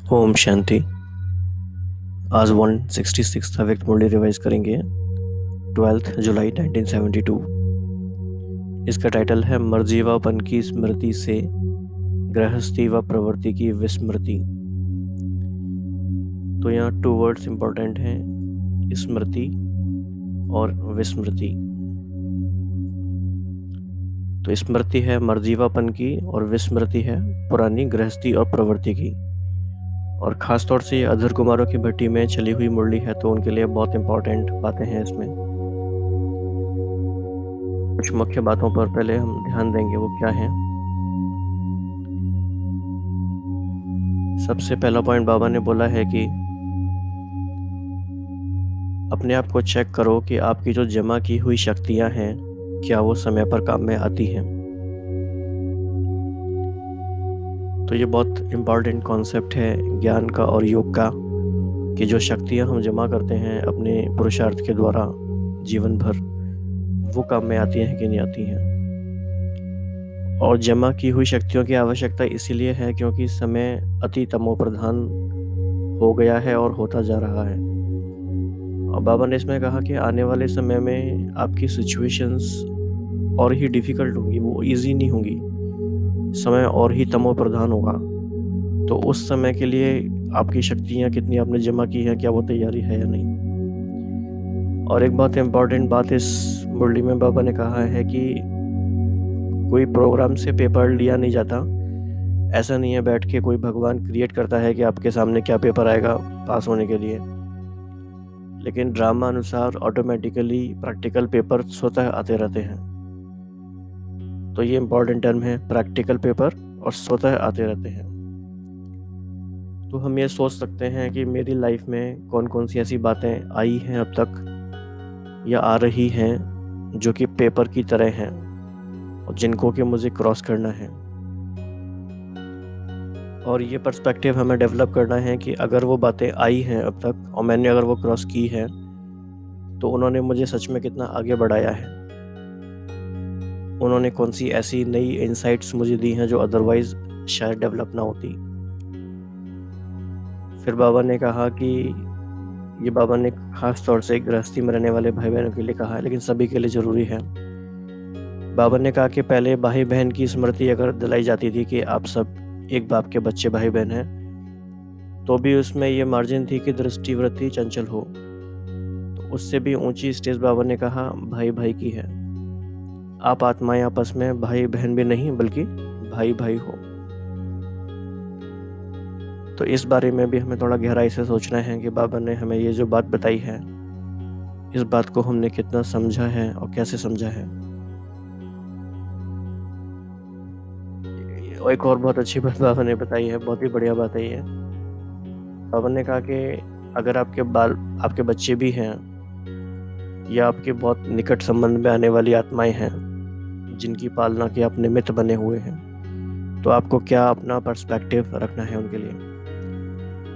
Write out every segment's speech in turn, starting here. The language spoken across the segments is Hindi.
ओम शांति। आज 166 व्यक्त मुरली रिवाइज करेंगे। 12 जुलाई 1972। इसका टाइटल है मर्जीवापन की स्मृति से गृहस्थी व प्रवृत्ति की विस्मृति। तो यहाँ 2 वर्ड्स इंपॉर्टेंट हैं, स्मृति और विस्मृति। तो स्मृति है मर्जीवापन की और विस्मृति है पुरानी गृहस्थी और प्रवृत्ति की। और ख़ास तौर से ये अधर कुमारों की भट्टी में चली हुई मुरली है, तो उनके लिए बहुत इम्पोर्टेंट बातें हैं इसमें। कुछ मुख्य बातों पर पहले हम ध्यान देंगे, वो क्या है। सबसे पहला पॉइंट बाबा ने बोला है कि अपने आप को चेक करो कि आपकी जो जमा की हुई शक्तियां हैं, क्या वो समय पर काम में आती हैं। तो ये बहुत इम्पॉर्टेंट कॉन्सेप्ट है ज्ञान का और योग का, कि जो शक्तियां हम जमा करते हैं अपने पुरुषार्थ के द्वारा जीवन भर, वो काम में आती हैं कि नहीं आती हैं। और जमा की हुई शक्तियों की आवश्यकता इसीलिए है क्योंकि समय अति तमोप्रधान हो गया है और होता जा रहा है। और बाबा ने इसमें कहा कि आने वाले समय में आपकी सिचुएशंस और ही डिफ़िकल्ट होंगी, वो इजी नहीं होंगी, समय और ही तमोप्रधान होगा। तो उस समय के लिए आपकी शक्तियाँ कितनी आपने जमा की हैं, क्या वो तैयारी है या नहीं। और एक बहुत इम्पॉर्टेंट बात इस मुरली में बाबा ने कहा है कि कोई प्रोग्राम से पेपर लिया नहीं जाता। ऐसा नहीं है बैठ के कोई भगवान क्रिएट करता है कि आपके सामने क्या पेपर आएगा पास होने के लिए, लेकिन ड्रामा अनुसार ऑटोमेटिकली प्रैक्टिकल पेपर स्वतः आते रहते हैं। तो ये इम्पॉर्टेंट टर्म है, प्रैक्टिकल पेपर और स्वतः आते रहते हैं। तो हम ये सोच सकते हैं कि मेरी लाइफ में कौन कौन सी ऐसी बातें आई हैं अब तक या आ रही हैं जो कि पेपर की तरह हैं और जिनको कि मुझे क्रॉस करना है। और ये पर्सपेक्टिव हमें डेवलप करना है कि अगर वो बातें आई हैं अब तक और मैंने अगर वो क्रॉस की है, तो उन्होंने मुझे सच में कितना आगे बढ़ाया है। उन्होंने कौन सी ऐसी नई इंसाइट्स मुझे दी हैं जो अदरवाइज शायद डेवलप ना होती। फिर बाबा ने कहा कि ये बाबा ने खास तौर से गृहस्थी में रहने वाले भाई बहनों के लिए कहा है, लेकिन सभी के लिए ज़रूरी है। बाबा ने कहा कि पहले भाई बहन की स्मृति अगर दिलाई जाती थी कि आप सब एक बाप के बच्चे भाई बहन हैं, तो भी उसमें ये मार्जिन थी कि दृष्टिवृत्ति चंचल हो। तो उससे भी ऊंची स्टेज बाबा ने कहा भाई भाई की है। आप आत्माएं आपस में भाई बहन भी नहीं बल्कि भाई भाई हो। तो इस बारे में भी हमें थोड़ा गहराई से सोचना है कि बाबा ने हमें ये जो बात बताई है, इस बात को हमने कितना समझा है और कैसे समझा है। और एक और बहुत अच्छी बात बाबा ने बताई है, बहुत ही बढ़िया बात है ये। बाबा ने कहा कि अगर आपके बच्चे भी हैं या आपके बहुत निकट संबंध में आने वाली आत्माएं हैं जिनकी पालना के आप निमित्त बने हुए हैं, तो आपको क्या अपना पर्सपेक्टिव रखना है उनके लिए।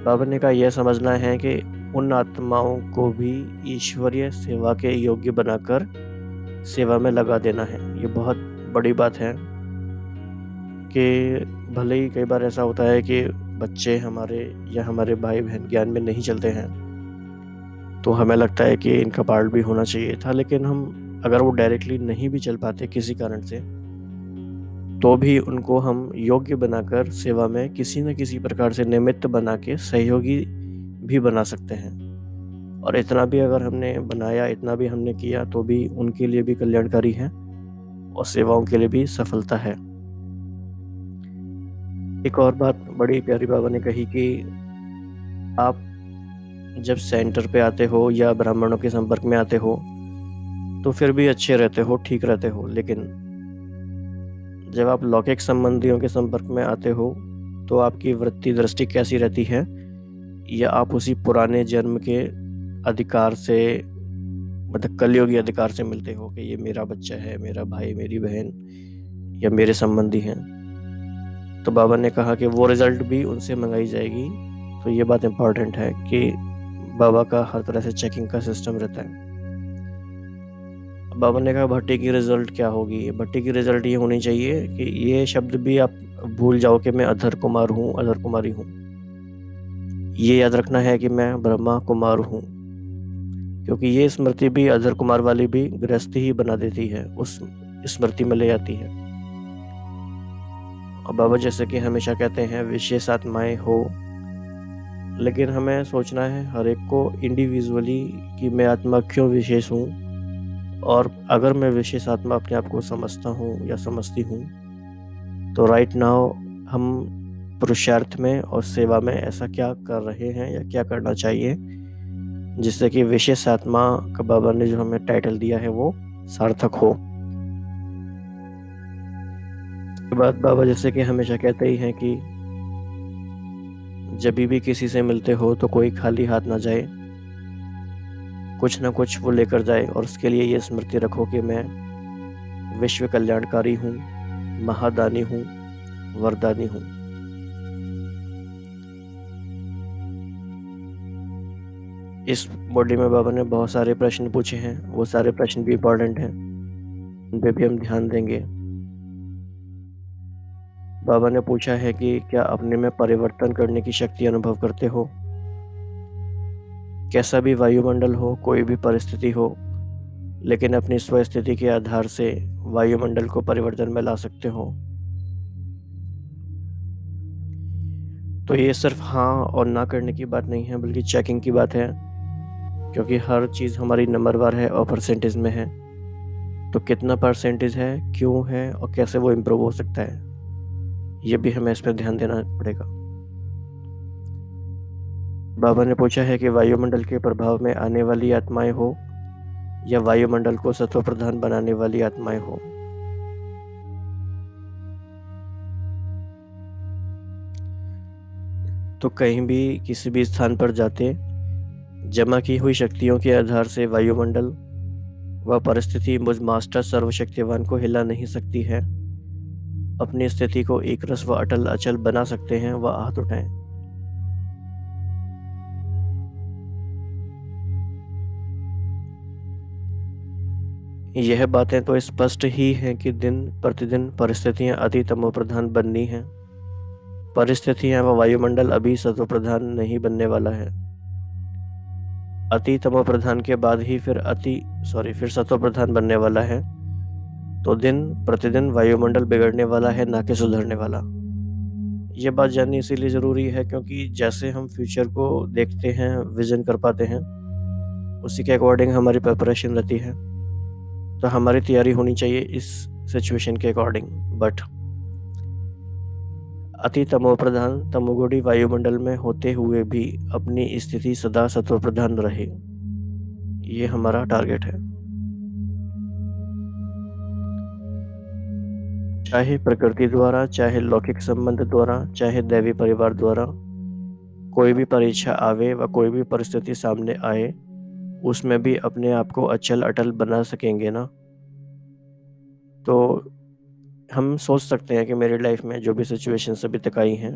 बाबा ने कहा यह समझना है कि उन आत्माओं को भी ईश्वरीय सेवा के योग्य बनाकर सेवा में लगा देना है। ये बहुत बड़ी बात है कि भले ही कई बार ऐसा होता है कि बच्चे हमारे या हमारे भाई बहन ज्ञान में नहीं चलते हैं, तो हमें लगता है कि इनका पार्ट भी होना चाहिए था, लेकिन हम अगर वो डायरेक्टली नहीं भी चल पाते किसी कारण से, तो भी उनको हम योग्य बनाकर सेवा में किसी न किसी प्रकार से निमित्त बना के सहयोगी भी बना सकते हैं। और इतना भी अगर हमने बनाया, इतना भी हमने किया, तो भी उनके लिए भी कल्याणकारी है और सेवाओं के लिए भी सफलता है। एक और बात बड़ी प्यारी बाबा ने कही कि आप जब सेंटर पे आते हो या ब्राह्मणों के संपर्क में आते हो तो फिर भी अच्छे रहते हो, ठीक रहते हो, लेकिन जब आप लौकिक संबंधियों के संपर्क में आते हो तो आपकी वृत्ति दृष्टि कैसी रहती है, या आप उसी पुराने जन्म के अधिकार से, मतलब कलयुगी अधिकार से मिलते हो कि ये मेरा बच्चा है, मेरा भाई, मेरी बहन या मेरे संबंधी हैं। तो बाबा ने कहा कि वो रिजल्ट भी उनसे मंगाई जाएगी। तो ये बात इम्पॉर्टेंट है कि बाबा का हर तरह से चेकिंग का सिस्टम रहता है। बाबा ने कहा भट्टी की रिजल्ट क्या होगी। भट्टी की रिजल्ट ये होनी चाहिए कि ये शब्द भी आप भूल जाओ कि मैं अधर कुमार हूँ, अधर कुमारी हूँ। ये याद रखना है कि मैं ब्रह्मा कुमार हूँ, क्योंकि ये स्मृति भी अधर कुमार वाली भी गृहस्थी ही बना देती है, उस स्मृति में ले आती है। और बाबा जैसे कि हमेशा कहते हैं विशेष आत्माएं हो, लेकिन हमें सोचना है हर एक को इंडिविजुअली कि मैं आत्मा क्यों विशेष हूँ, और अगर मैं विशेष आत्मा अपने आप को समझता हूँ या समझती हूँ, तो राइट नाउ हम पुरुषार्थ में और सेवा में ऐसा क्या कर रहे हैं या क्या करना चाहिए जिससे कि विशेष आत्मा का बाबा ने जो हमें टाइटल दिया है वो सार्थक हो। उसके बाद बाबा जैसे कि हमेशा कहते ही हैं कि जब भी किसी से मिलते हो तो कोई खाली हाथ ना जाए, कुछ ना कुछ वो लेकर जाए, और उसके लिए ये स्मृति रखो कि मैं विश्व कल्याणकारी हूँ, महादानी हूँ, वरदानी हूँ। इस बॉडी में बाबा ने बहुत सारे प्रश्न पूछे हैं, वो सारे प्रश्न भी इम्पोर्टेंट हैं, उन पे भी हम ध्यान देंगे। बाबा ने पूछा है कि क्या अपने में परिवर्तन करने की शक्ति अनुभव करते हो? कैसा भी वायुमंडल हो, कोई भी परिस्थिति हो, लेकिन अपनी स्वस्थिति के आधार से वायुमंडल को परिवर्तन में ला सकते हो। तो ये सिर्फ हाँ और ना करने की बात नहीं है, बल्कि चेकिंग की बात है, क्योंकि हर चीज़ हमारी नंबरवार है और परसेंटेज में है। तो कितना परसेंटेज है, क्यों है, और कैसे वो इम्प्रूव हो सकता है, ये भी हमें इस पर ध्यान देना पड़ेगा। बाबा ने पूछा है कि वायुमंडल के प्रभाव में आने वाली आत्माएं हो या वायुमंडल को सत्व प्रधान बनाने वाली आत्माएं हो। तो कहीं भी किसी भी स्थान पर जाते जमा की हुई शक्तियों के आधार से वायुमंडल व परिस्थिति मुझ मास्टर सर्वशक्तिवान को हिला नहीं सकती है। अपनी स्थिति को एक रस व अटल अचल बना सकते हैं व हाथ उठाएं। यह बातें तो स्पष्ट ही हैं कि दिन प्रतिदिन परिस्थितियां अति तमो प्रधान बननी हैं। परिस्थितियां व वायुमंडल अभी सत्व प्रधान नहीं बनने वाला है। अति तमो प्रधान के बाद ही फिर सत्व प्रधान बनने वाला है। तो दिन प्रतिदिन वायुमंडल बिगड़ने वाला है, ना कि सुधरने वाला। ये बात जाननी इसीलिए ज़रूरी है क्योंकि जैसे हम फ्यूचर को देखते हैं, विजन कर पाते हैं, उसी के अकॉर्डिंग हमारी प्रिपरेशन रहती है। तो हमारी तैयारी होनी चाहिए इस सिचुएशन के अकॉर्डिंग। बट अति तमो प्रधान तमोगुणी वायुमंडल में होते हुए भी अपनी स्थिति सदा सत्व प्रधान रहे, ये हमारा टारगेट है। चाहे प्रकृति द्वारा, चाहे लौकिक संबंध द्वारा, चाहे दैवी परिवार द्वारा कोई भी परीक्षा आवे व कोई भी परिस्थिति सामने आए, उसमें भी अपने आप को अचल अटल बना सकेंगे ना। तो हम सोच सकते हैं कि मेरी लाइफ में जो भी सिचुएशन अभी तक आई हैं,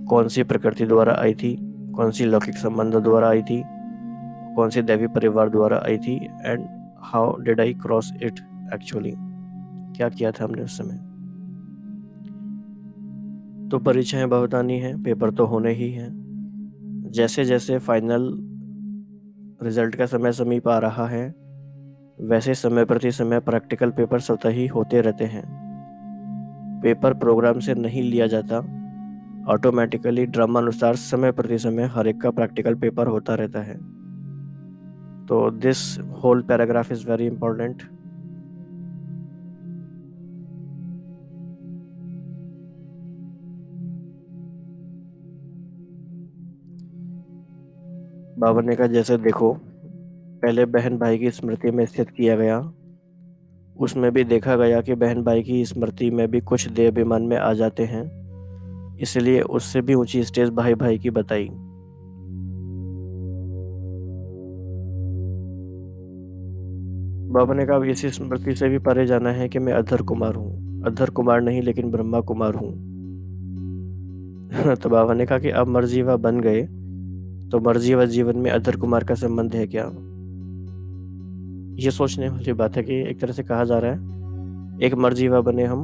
कौन सी प्रकृति द्वारा आई थी, कौन सी लौकिक संबंध द्वारा आई थी, कौन सी दैवी परिवार द्वारा आई थी, and how did I cross it actually, क्या किया था हमने उस समय। तो परीक्षाएं बहुत आनी हैं, पेपर तो होने ही हैं। जैसे जैसे फाइनल रिजल्ट का समय समीप आ रहा है, वैसे समय प्रति समय प्रैक्टिकल पेपर स्वतः ही होते रहते हैं। पेपर प्रोग्राम से नहीं लिया जाता, ऑटोमेटिकली ड्रामा अनुसार समय प्रति समय हर एक का प्रैक्टिकल पेपर होता रहता है। तो this whole paragraph is very important. बाबा ने कहा जैसे देखो, पहले बहन भाई की स्मृति में स्थित किया गया, उसमें भी देखा गया कि बहन भाई की स्मृति में भी कुछ देह अभिमान में आ जाते हैं, इसलिए उससे भी ऊंची स्टेज भाई भाई की बताई। बाबा ने कहा इसी स्मृति से भी परे जाना है कि मैं अधर कुमार हूँ, अधर कुमार नहीं लेकिन ब्रह्मा कुमार हूँ। तो बाबा ने कहा कि अब मर्जीवा बन गए, तो मर्जीवा जीवन में अधर कुमार का संबंध है क्या? ये सोचने वाली बात है कि एक तरह से कहा जा रहा है एक मर्जीवा बने हम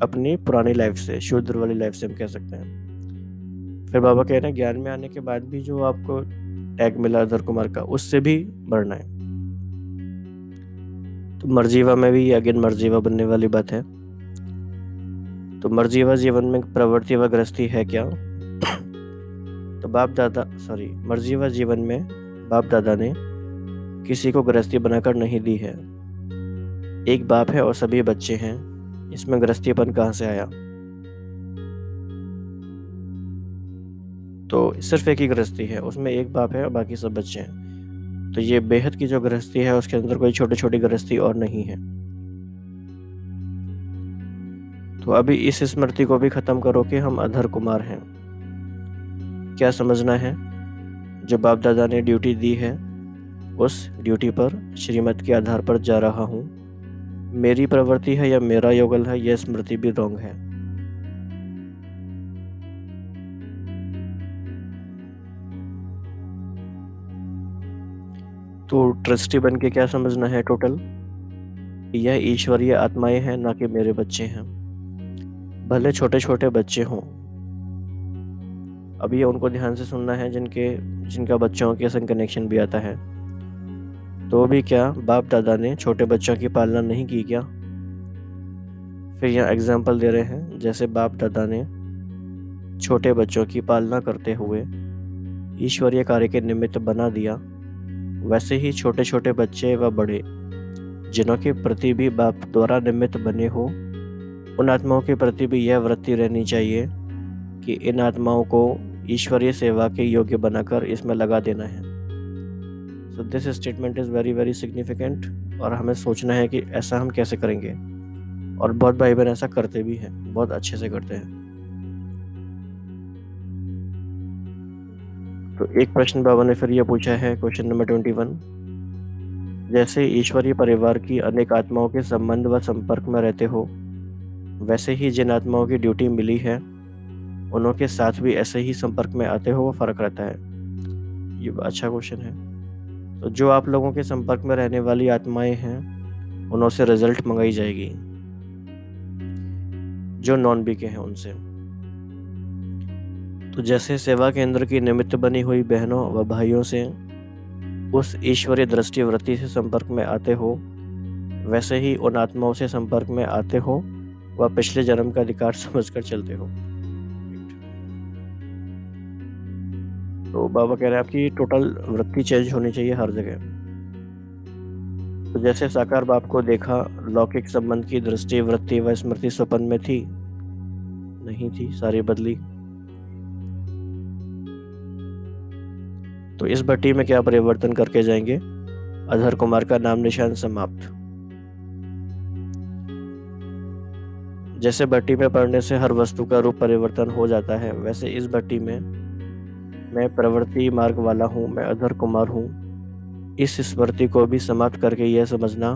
अपनी पुरानी लाइफ से, शूद्र वाली लाइफ से हम कह सकते हैं। फिर बाबा कह रहे हैं ज्ञान में आने के बाद भी जो आपको टैग मिला अधर कुमार का, उससे भी बढ़ना है। तो मर्जीवा में भी अगेन मर्जीवा बनने वाली बात है। तो मर्जीवा जीवन में प्रवृत्ति व गृहस्थी है क्या? तो मर्जीवा जीवन में बाप दादा ने किसी को गृहस्थी बनाकर नहीं दी है। एक बाप है और सभी बच्चे हैं, इसमें गृहस्थीपन कहाँ से आया? तो सिर्फ एक ही गृहस्थी है, उसमें एक बाप है और बाकी सब बच्चे हैं। तो ये बेहद की जो गृहस्थी है उसके अंदर कोई छोटी छोटी गृहस्थी और नहीं है। तो अभी इस स्मृति को भी खत्म करो कि हम अधर कुमार हैं। क्या समझना है? जो बाप दादा ने ड्यूटी दी है उस ड्यूटी पर श्रीमत के आधार पर जा रहा हूँ। मेरी प्रवृत्ति है या मेरा योगल है, यह स्मृति भी रॉन्ग है। तो ट्रस्टी बन के क्या समझना है टोटल? यह ईश्वरीय आत्माएं हैं, ना कि मेरे बच्चे हैं। भले छोटे छोटे बच्चे हों, अब ये उनको ध्यान से सुनना है जिनका बच्चों के संग कनेक्शन भी आता है। तो भी क्या बाप दादा ने छोटे बच्चों की पालना नहीं की क्या? फिर यहाँ एग्जाम्पल दे रहे हैं, जैसे बाप दादा ने छोटे बच्चों की पालना करते हुए ईश्वरीय कार्य के निमित्त बना दिया, वैसे ही छोटे छोटे बच्चे व बड़े जिनों के प्रति भी बाप द्वारा निमित्त बने हो, उन आत्माओं के प्रति भी यह वृत्ति रहनी चाहिए कि इन आत्माओं को ईश्वरीय सेवा के योग्य बनाकर इसमें लगा देना है। So this statement is very very significant, और हमें सोचना है कि ऐसा हम कैसे करेंगे। और बहुत भाई बहन ऐसा करते भी हैं, बहुत अच्छे से करते हैं। तो एक प्रश्न बाबा ने फिर यह पूछा है, क्वेश्चन नंबर 21, जैसे ईश्वरीय परिवार की अनेक आत्माओं के संबंध व संपर्क में रहते हो, वैसे ही जिन आत्माओं की ड्यूटी मिली है उनके साथ भी ऐसे ही संपर्क में आते हो, वो फर्क रहता है। ये अच्छा क्वेश्चन है। तो जो आप लोगों के संपर्क में रहने वाली आत्माएं हैं उनों से रिजल्ट मंगाई जाएगी, जो नॉन बी के हैं उनसे। तो जैसे सेवा केंद्र की निमित्त बनी हुई बहनों व भाइयों से उस ईश्वरीय दृष्टि वृत्ति से संपर्क में आते हो, वैसे ही उन आत्माओं से संपर्क में आते हो व पिछले जन्म का अधिकार समझकर चलते हो। तो बाबा कह रहे हैं आपकी टोटल वृत्ति चेंज होनी चाहिए हर जगह। तो जैसे साकार बाप को देखा, लौकिक संबंध की दृष्टि वृत्ति व स्मृति स्वप्न में थी? नहीं थी, सारी बदली। तो इस भट्टी में क्या परिवर्तन करके जाएंगे? अधर कुमार का नाम निशान समाप्त। जैसे भट्टी में पड़ने से हर वस्तु का रूप परिवर्तन हो जाता है, वैसे इस भट्टी में मैं प्रवृत्ति मार्ग वाला हूँ, मैं अधर कुमार हूँ। इस स्मृति को भी समाप्त करके यह समझना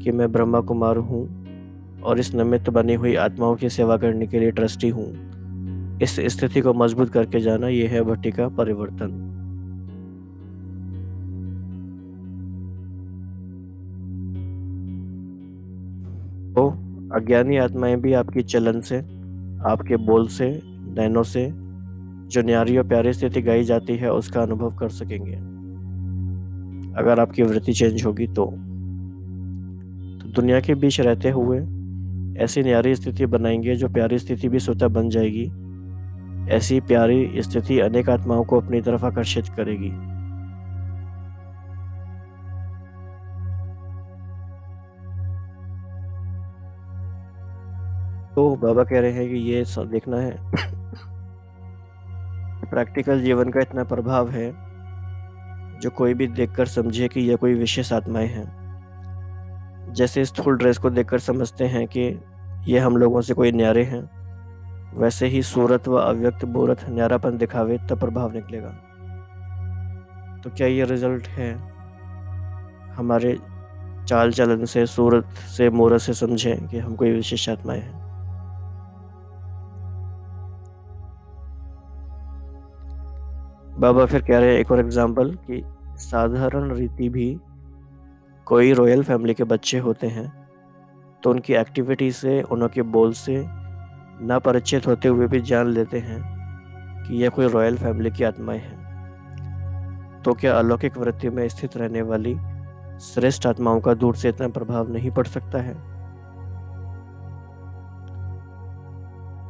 कि मैं ब्रह्मा कुमार हूँ और इस निमित्त बनी हुई आत्माओं की सेवा करने के लिए ट्रस्टी हूँ। इस स्थिति को मजबूत करके जाना, यह है भट्टी का परिवर्तन। तो अज्ञानी आत्माएं भी आपकी चलन से, आपके बोल से, नैनों से जो न्यारी और प्यारी स्थिति गाई जाती है उसका अनुभव कर सकेंगे, अगर आपकी वृत्ति चेंज होगी तो दुनिया के बीच रहते हुए ऐसी न्यारी स्थिति बनाएंगे जो प्यारी स्थिति भी स्वतः बन जाएगी। ऐसी प्यारी स्थिति अनेक आत्माओं को अपनी तरफ आकर्षित करेगी। तो बाबा कह रहे हैं कि ये सब देखना है, प्रैक्टिकल जीवन का इतना प्रभाव है जो कोई भी देखकर समझे कि यह कोई विशेष आत्माएं हैं। जैसे स्थूल ड्रेस को देखकर समझते हैं कि ये हम लोगों से कोई न्यारे हैं, वैसे ही सूरत व अव्यक्त मूर्त न्यारापन दिखावे तब प्रभाव निकलेगा। तो क्या ये रिजल्ट है हमारे चाल चलन से, सूरत से, मूरत से समझें कि हम कोई विशेष आत्माएं हैं? बाबा फिर कह रहे हैं एक और एग्जाम्पल कि साधारण रीति भी कोई रॉयल फैमिली के बच्चे होते हैं तो उनकी एक्टिविटी से, उनके बोल से ना परिचित होते हुए भी जान लेते हैं कि यह कोई रॉयल फैमिली की आत्माएं हैं, तो क्या अलौकिक वृत्ति में स्थित रहने वाली श्रेष्ठ आत्माओं का दूर से इतना प्रभाव नहीं पड़ सकता है?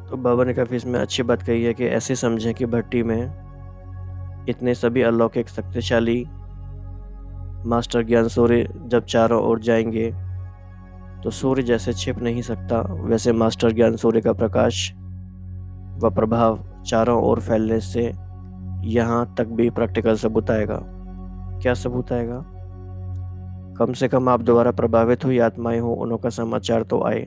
तो बाबा ने काफी इसमें अच्छी बात कही है कि ऐसे समझें कि भट्टी में इतने सभी अलौकिक शक्तिशाली मास्टर ज्ञान सूर्य जब चारों ओर जाएंगे तो सूर्य जैसे छिप नहीं सकता, वैसे मास्टर ज्ञान सूर्य का प्रकाश व प्रभाव चारों ओर फैलने से यहाँ तक भी प्रैक्टिकल सबूत आएगा। क्या सबूत आएगा? कम से कम आप द्वारा प्रभावित हुई आत्माएं हो, उनका समाचार तो आए,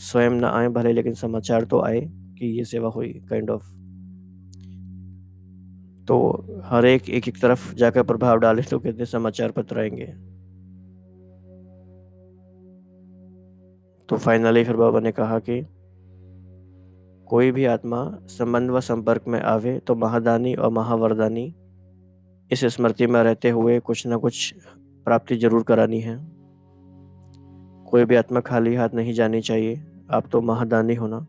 स्वयं न आए भले लेकिन समाचार तो आए कि ये सेवा हुई, काइंड ऑफ। तो हर एक एक तरफ जाकर प्रभाव डाले तो कितने समाचार पत्र आएंगे। तो फाइनली फिर बाबा ने कहा कि कोई भी आत्मा संबंध व संपर्क में आवे तो महादानी और महावरदानी इस स्मृति में रहते हुए कुछ न कुछ प्राप्ति जरूर करानी है। कोई भी आत्मा खाली हाथ नहीं जानी चाहिए। आप तो महादानी होना,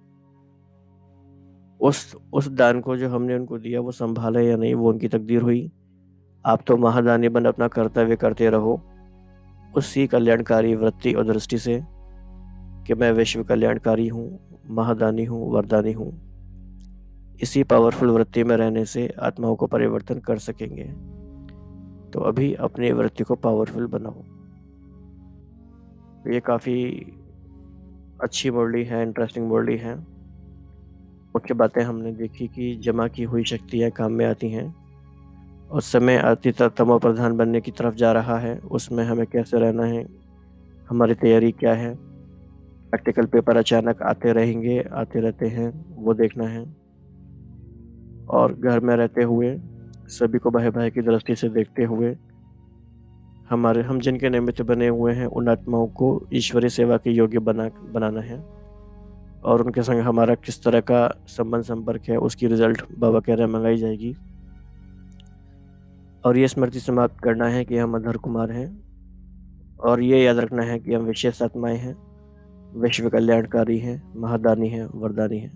उस दान को जो हमने उनको दिया वो संभाला या नहीं वो उनकी तकदीर हुई। आप तो महादानी बन अपना कर्तव्य करते रहो उसी कल्याणकारी वृत्ति और दृष्टि से कि मैं विश्व कल्याणकारी हूँ, महादानी हूँ, वरदानी हूँ। इसी पावरफुल वृत्ति में रहने से आत्माओं को परिवर्तन कर सकेंगे। तो अभी अपनी वृत्ति को पावरफुल बनाओ। ये काफ़ी अच्छी मुरली है, इंटरेस्टिंग मुरली है। मुख्य बातें हमने देखी कि जमा की हुई शक्तियाँ काम में आती हैं और समय आती तमो प्रधान बनने की तरफ जा रहा है, उसमें हमें कैसे रहना है, हमारी तैयारी क्या है। प्रैक्टिकल पेपर अचानक आते रहेंगे, आते रहते हैं, वो देखना है। और घर में रहते हुए सभी को भाई भाई की दृष्टि से देखते हुए हम जिनके निमित्त बने हुए हैं उन आत्माओं को ईश्वरीय सेवा के योग्य बनाना है। और उनके संग हमारा किस तरह का संबंध संपर्क है उसकी रिजल्ट बाबा कह रहे हैं मंगाई जाएगी। और ये स्मृति समाप्त करना है कि हम अधर कुमार हैं और ये याद रखना है कि हम विशेष आत्माएं हैं, विश्व कल्याणकारी हैं, महादानी हैं, वरदानी हैं।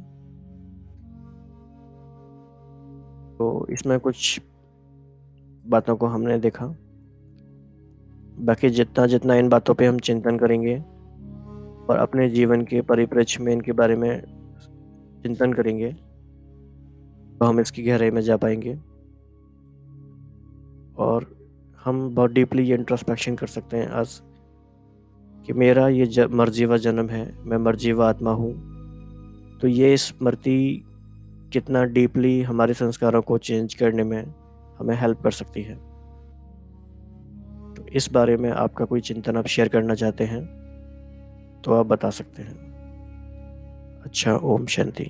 तो इसमें कुछ बातों को हमने देखा। बाकी जितना जितना इन बातों पे हम चिंतन करेंगे और अपने जीवन के परिप्रेक्ष्य में इनके बारे में चिंतन करेंगे तो हम इसकी गहराई में जा पाएंगे और हम बहुत डीपली ये इंट्रोस्पेक्शन कर सकते हैं आज कि मेरा ये मरजीवा जन्म है, मैं मरजीवा आत्मा हूँ। तो ये स्मृति कितना डीपली हमारे संस्कारों को चेंज करने में हमें हेल्प कर सकती है। तो इस बारे में आपका कोई चिंतन आप शेयर करना चाहते हैं तो आप बता सकते हैं। अच्छा, ओम शांति।